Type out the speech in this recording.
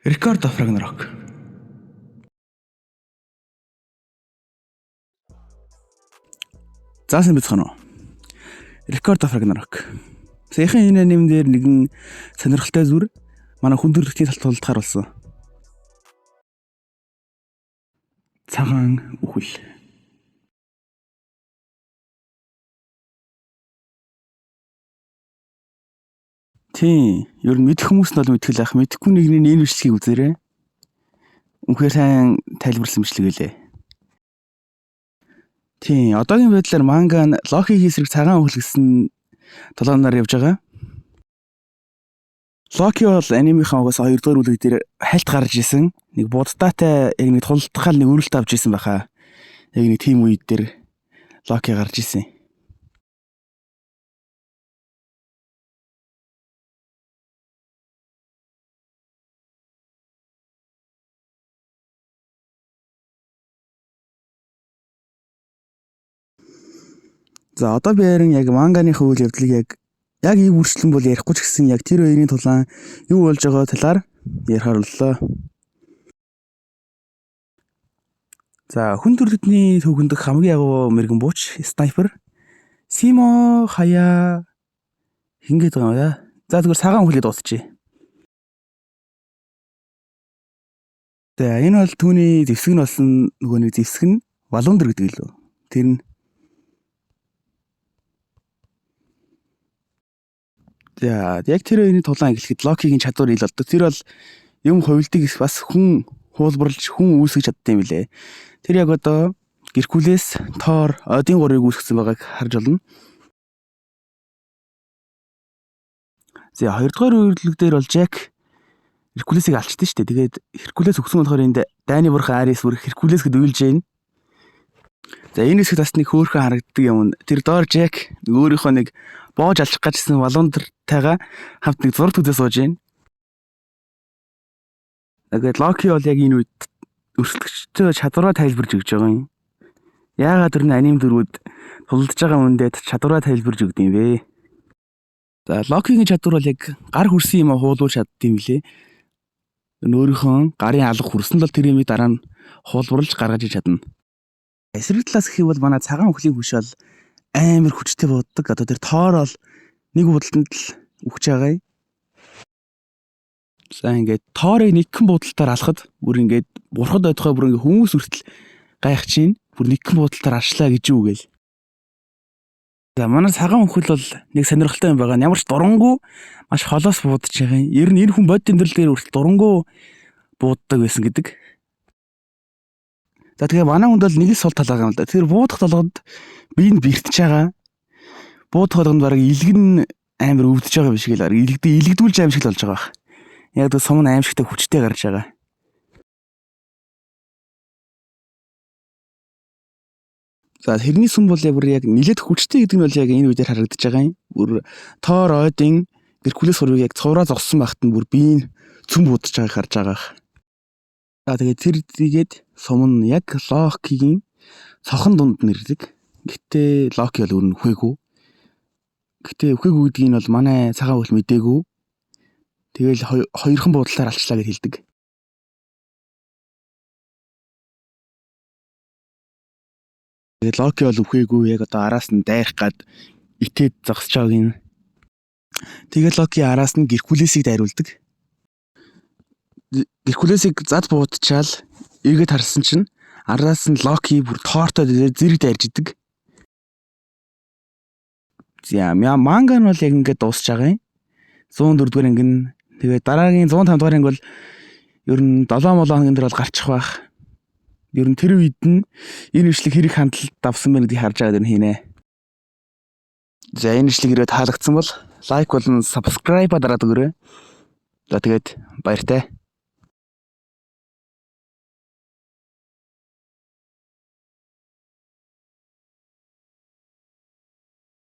Рикардо Фрагнарок. Заасан бицхан уу? Рикардо Фрагнарок. Саяхан энэ анимн дээр нэгэн сонирхолтой зүр манай хүн төрөлхтний талд тулдахаар болсон. Цагаан үхэл. Тийм, ер нь мэдэх хүмүүс нь бол мэдэх л ах, мэдэхгүй нэгний энэ бичлэгийг үзээрэй. Үнэхээр сайн тайлбарласан бичлэг байлээ. Тийм, одоогийн байдлаар манга нь Локигийн эсрэг цагаан үхэл гэсэн толгойноор явж байгаа. Локи бол анимийнхаа угаас 2 дугаар бүлэг дээр хальт гарч исэн. Нэг буддаатай яг нэг тулдахаал нэг өрөлт авч исэн байхаа. Яг нэг тийм үед дээр Локи гарч исэн. За одоо би харин яг манганыхаа үйл явдлыг яг ийм үргэлжлэн бол ярихгүй ч гэсэн яг тэр хоёрын тулаан юу болж байгаа талаар ярихаар боллоо. За хүн төрөлхтний төвхөн дэх хамгийн агуу мэрэгэн бууч снайпер Симо Хаяа хингээд байгаа юм да. За зүгээр цагаан үхлээ дуусчихъя. За энэ бол түүний зэвсэг нь болсон нөгөө нэг зэвсэг нь Валундер гэдэг лөө. Тэр нь за яг тэр хоёрын тулаан эхлэхэд Локигийн чадвар ил болдог. Тэр бол юм хувилдаг бас хүн хуулбарлаж хүн үүсгэж чаддаг юм билэ. Тэр яг одоо Геркулес, Тор, Один 3-ыг үүсгэсэн байгааг харж болно. За 2 дугаар үрлэг дээр бол Жак Геркулесийг алчдаг шүү дээ. Тэгээд Геркулес өгсөн болохоор энд дайны бурхан Арис бүр Геркулес гэд уйлж байна. За энэ хэсэгт бас нэг хөөрхөн харагддаг юм. Тэр доор Жак өөрийнхөө нэг боож алчих гэжсэн Валундертайгаа хамт нэг зураг үзээ сууж байна. Тэгээд Локи бол яг энэ үед өрсөлдөгчтэй чадвараа тайлбарж өгч байгаа юм. Яагаад тэр аним дөрвүүд тулдж байгаа үндэд чадвараа тайлбарж өгд юм бэ? За Локигийн чадвар бол яг гар хүрсэн юм хуулуулж чаддаг юм лээ. Өөрийнхөө гарын алга хүрсэн л тэр юмыг дараа нь хуулбарлаж гаргаж иж чадна. Эсрэг талаас гэхий бол манай цагаан үхлийн хүч бол амар хүчтэй боддог. Одоо тэр Тоор бол нэг будалтанд л үхэж байгаа юм. За ингээд Тоорыг нэгэн будалтаар алхад бүр ингээд бурхад ойдохой бүр ингээд хүмүүс үртэл гайх чинь бүр нэгэн будалтаар арчлаа гэж юу гээл. За манай цагаан үхэл бол нэг сонирхолтой юм байгаа. Ямар ч дурангу маш холоос буудаж байгаа юм. Ер нь энэ хүн бод тэмдэглэл дээр үртэл дурангу бууддаг байсан гэдэг. За тэгээ манай хүнд бол нэг л сул тал байгаа юм л да. Тэр буудах толгойд биенд бэртэж байгаа. Буудах толгойд бараг илгэн амар өвдөж байгаа юм шиг л илэгдүүлж аим шиг л болж байгаа байх. Яг л сум аимшигтай хүчтэй гарч байгаа. За тэрний сүм бол яг нилээд хүчтэй гэдэг нь бол яг энэ үедэр харагдаж байгаа юм. Бүр Тоор Один Геркулес хурыг яг цувраа зогссон байхад нь бүр бие цөм будаж байгааг харж байгаа. За тэгээд тэр тийгээд сум нь яг Локигийн цохон дунд нэрдэг. Гэтэ Локи бол өөр нь үхээгүй. Гэтэ үхээгүй гэдгийг нь бол манай цагаан үхэл мэдээгүй. Тэгэл хоёрхан буудлаар алчлаа гэж хэлдэг. Тэгээд Локи бол үхээгүй яг одоо араас нь дайрах гад итээд зогсож байгааг юм. Тэгээд Локи араас нь Геркулесийг дайруулдаг. Геркулесийг зад буудчаал эргээд харсан чинь араас нь Локи бүр Тоортой зэрэг дайрж идэг. За манга нь бол яг ингээд дуусч байгаа юм. 104 дугаар анги нь тэгээд дараагийн 105 дугаар анги бол ер нь 7 хоногийн дээр бол гарчих байх. Ер нь тэр үед нь энэ бичлэг хэрэг хандлт давсан байна гэдгийг харж байгаа дэр хийнэ. За энэ бичлэг хэрэг таалагдсан бол лайк болон subscribe дараад өгөөрэй. За тэгээд баяртай.